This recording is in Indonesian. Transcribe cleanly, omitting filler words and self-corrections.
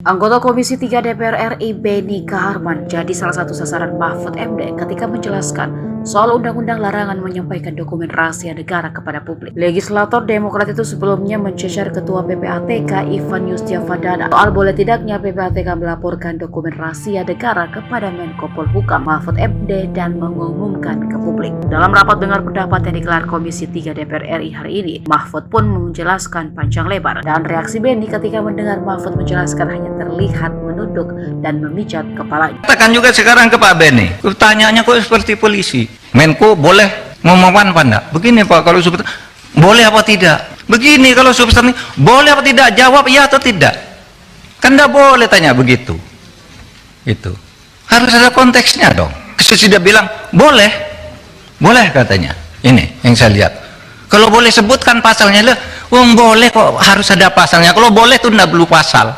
Anggota Komisi 3 DPR RI Beni Kaharman jadi salah satu sasaran Mahfud MD ketika menjelaskan soal undang-undang larangan menyampaikan dokumen rahasia negara kepada publik. Legislator Demokrat itu sebelumnya mencecar Ketua PPATK Ivan Yustiavandana soal boleh tidaknya PPATK melaporkan dokumen rahasia negara kepada Menko Polhukam Mahfud MD dan mengumumkan ke publik. Dalam rapat dengar pendapat yang digelar Komisi 3 DPR RI hari ini, Mahfud pun menjelaskan panjang lebar, dan reaksi Beni ketika mendengar Mahfud menjelaskan hanya terlihat menunduk dan memijat kepalanya. Katakan juga sekarang ke Pak Beni, pertanyaannya kok seperti polisi. Menko boleh ngomong apa enggak? Begini Pak, kalau substansi boleh apa tidak? Begini kalau substansi boleh apa tidak? Jawab iya atau tidak. Kan enggak boleh tanya begitu. Itu harus ada konteksnya dong. Sudah bilang boleh, boleh katanya. Ini yang saya lihat. Kalau boleh sebutkan pasalnya lah. Boleh kok harus ada pasalnya. Kalau boleh tuh enggak perlu pasal.